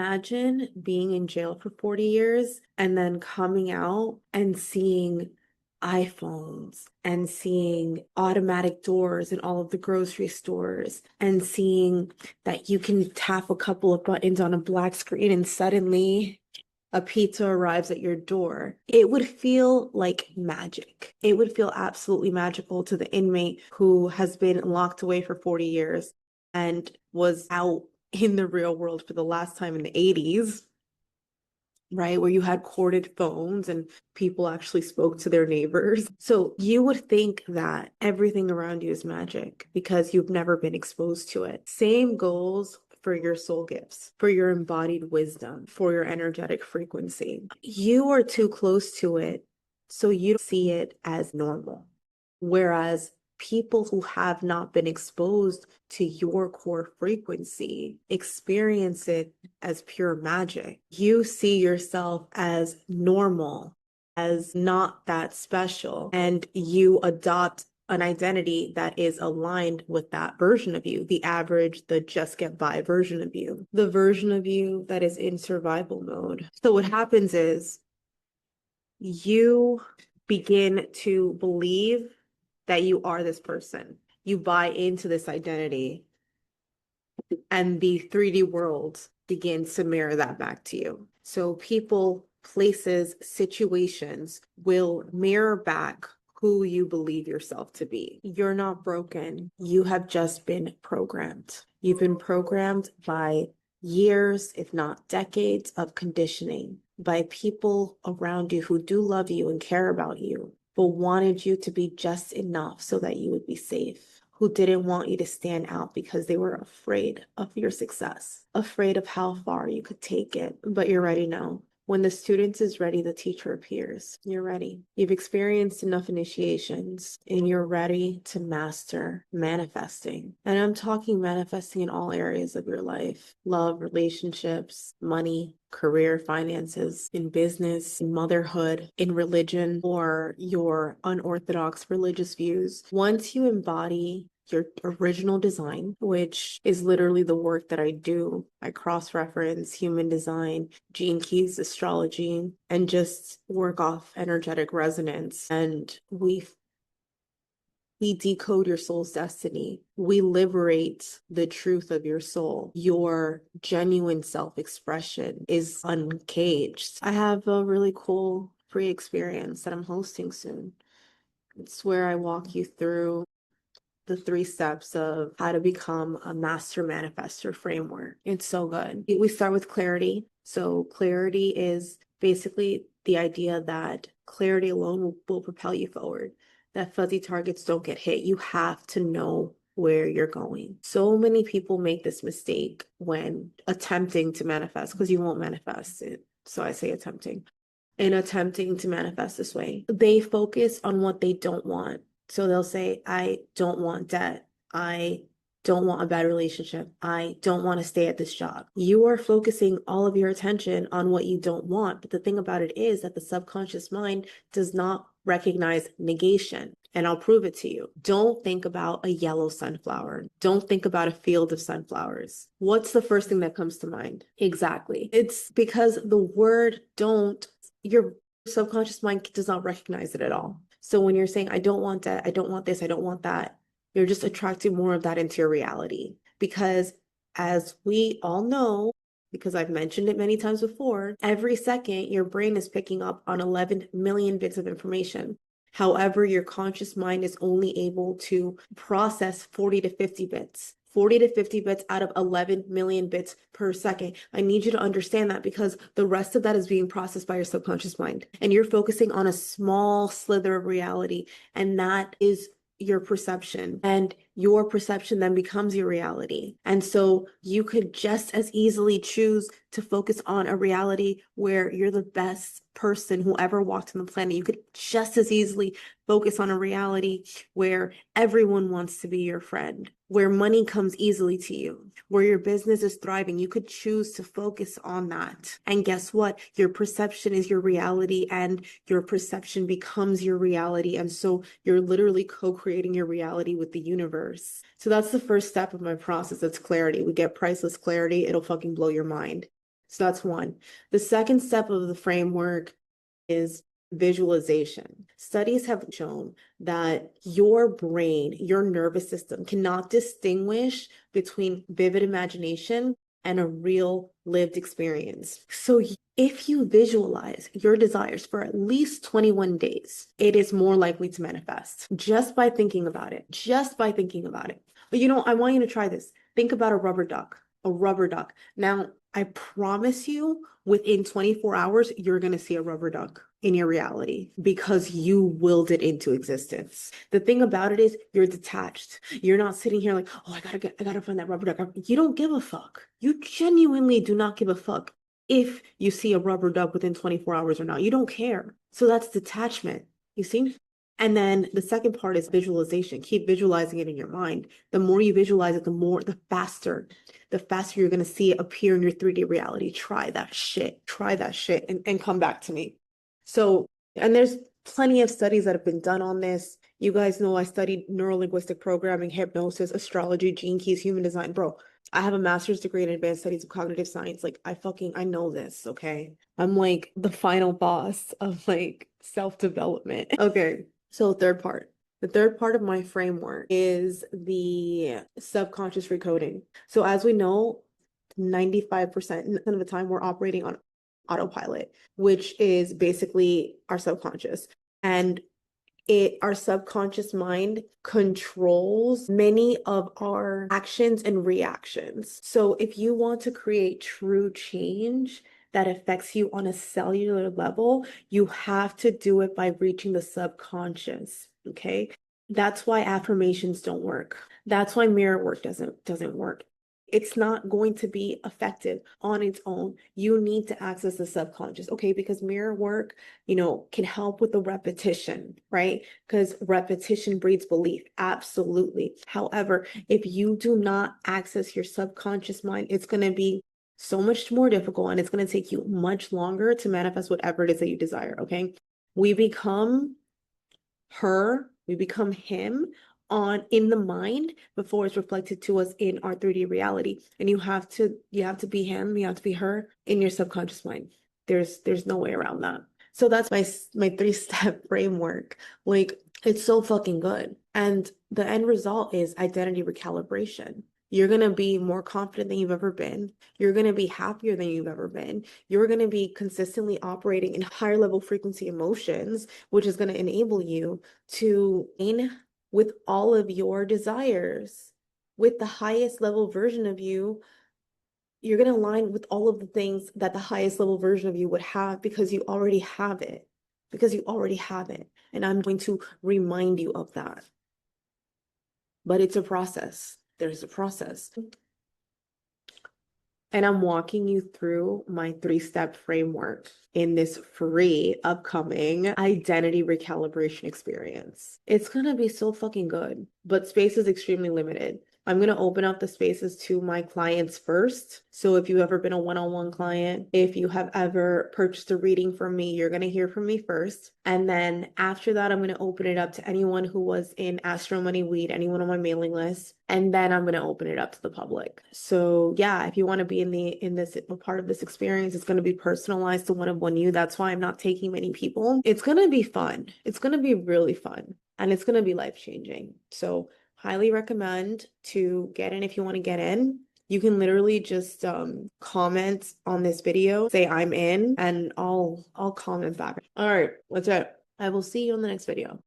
Imagine being in jail for 40 years and then coming out and seeing iPhones and seeing automatic doors in all of the grocery stores and seeing that you can tap a couple of buttons on a black screen and suddenly a pizza arrives at your door. It would feel like magic. It would feel absolutely magical to the inmate who has been locked away for 40 years and was out in the real world for the last time in the 80s, right? Where you had corded phones and people actually spoke to their neighbors. So you would think that everything around you is magic because you've never been exposed to it. Same goes for your soul gifts, for your embodied wisdom, for your energetic frequency. You are too close to it, so you don't see it as normal. Whereas people who have not been exposed to your core frequency experience it as pure magic. You see yourself as normal, as not that special, and you adopt an identity that is aligned with that version of you, the average, the just get by version of you, the version of you that is in survival mode. So what happens is you begin to believe that you are this person. You buy into this identity, and the 3D world begins to mirror that back to you. So people, places, situations will mirror back who you believe yourself to be. You're not broken. You have just been programmed. You've been programmed by years, if not decades, of conditioning by people around you who do love you and care about you, but wanted you to be just enough so that you would be safe, who didn't want you to stand out because they were afraid of your success, afraid of how far you could take it. But you're ready now. When the student is ready, the teacher appears. You're ready. You've experienced enough initiations and you're ready to master manifesting. And I'm talking manifesting in all areas of your life: love, relationships, money, career, finances, in business, in motherhood, in religion, or your unorthodox religious views. Once you embody your original design, which is literally the work that I do. I cross-reference human design, Gene Keys astrology, and just work off energetic resonance. And we decode your soul's destiny. We liberate the truth of your soul. Your genuine self-expression is uncaged. I have a really cool free experience that I'm hosting soon. It's where I walk you through the 3 steps of how to become a master manifestor framework. It's so good. We start with clarity. So clarity is basically the idea that clarity alone will propel you forward, that fuzzy targets don't get hit. You have to know where you're going. So many people make this mistake when attempting to manifest, because you won't manifest it. So I say attempting. In attempting to manifest this way, they focus on what they don't want. So they'll say, I don't want debt. I don't want a bad relationship. I don't want to stay at this job. You are focusing all of your attention on what you don't want. But the thing about it is that the subconscious mind does not recognize negation. And I'll prove it to you. Don't think about a yellow sunflower. Don't think about a field of sunflowers. What's the first thing that comes to mind? Exactly. It's because the word don't, your subconscious mind does not recognize it at all. So when you're saying, I don't want that, I don't want this, I don't want that, you're just attracting more of that into your reality. Because as we all know, because I've mentioned it many times before, every second your brain is picking up on 11 million bits of information. However, your conscious mind is only able to process 40 to 50 bits. 40 to 50 bits out of 11 million bits per second. I need you to understand that because the rest of that is being processed by your subconscious mind. And you're focusing on a small slither of reality. And that is your perception. And your perception then becomes your reality. And so you could just as easily choose to focus on a reality where you're the best person who ever walked on the planet. You could just as easily focus on a reality where everyone wants to be your friend, where money comes easily to you, where your business is thriving. You could choose to focus on that. And guess what? Your perception is your reality, and your perception becomes your reality. And so you're literally co-creating your reality with the universe. So that's the first step of my process. It's clarity. We get priceless clarity. It'll fucking blow your mind. So that's one. The second step of the framework is visualization. Studies have shown that your brain, your nervous system cannot distinguish between vivid imagination and a real lived experience. So if you visualize your desires for at least 21 days, it is more likely to manifest just by thinking about it, just by thinking about it. But I want you to try this. Think about a rubber duck, a rubber duck. Now, I promise you, within 24 hours, you're going to see a rubber duck in your reality because you willed it into existence. The thing about it is you're detached. You're not sitting here like, oh, I gotta find that rubber duck. You don't give a fuck. You genuinely do not give a fuck if you see a rubber duck within 24 hours or not. You don't care. So that's detachment. You see? And then the second part is visualization. Keep visualizing it in your mind. The more you visualize it, the faster you're going to see it appear in your 3D reality. Try that shit. Try that shit and come back to me. So, and there's plenty of studies that have been done on this. You guys know I studied neurolinguistic programming, hypnosis, astrology, gene keys, human design. Bro, I have a master's degree in advanced studies of cognitive science. Like, I know this, okay? I'm like the final boss of like self-development. Okay, so third part. The third part of my framework is the subconscious recoding. So as we know, 95% of the time we're operating on autopilot, which is basically our subconscious. And our subconscious mind controls many of our actions and reactions. So if you want to create true change that affects you on a cellular level, you have to do it by reaching the subconscious. Okay. That's why affirmations don't work. That's why mirror work doesn't work. It's not going to be effective on its own. You need to access the subconscious, okay? Because mirror work, can help with the repetition, right? Because repetition breeds belief. Absolutely. However, if you do not access your subconscious mind, it's going to be so much more difficult and it's going to take you much longer to manifest whatever it is that you desire, okay? We become we become him in the mind before it's reflected to us in our 3D reality. And you have to be him, you have to be her in your subconscious mind. There's no way around that. So that's my 3-step framework. Like, it's so fucking good. And the end result is identity recalibration. You're going to be more confident than you've ever been. You're going to be happier than you've ever been. You're going to be consistently operating in higher level frequency emotions, which is going to enable you to align with all of your desires, with the highest level version of you. You're going to align with all of the things that the highest level version of you would have because you already have it. Because you already have it. And I'm going to remind you of that. But it's a process. There's a process. And I'm walking you through my 3-step framework in this free upcoming identity recalibration experience. It's going to be so fucking good, but space is extremely limited. I'm going to open up the spaces to my clients first. So if you've ever been a one-on-one client, if you have ever purchased a reading from me, you're going to hear from me first. And then after that, I'm going to open it up to anyone who was in Astro Money Weed, anyone on my mailing list. And then I'm going to open it up to the public. So yeah, if you want to be in this part of this experience, it's going to be personalized to one you. That's why I'm not taking many people. It's going to be fun. It's going to be really fun. And it's going to be life-changing. So highly recommend to get in if you want to get in. You can literally just comment on this video, say I'm in, and I'll comment back. All right, that's it. I will see you in the next video.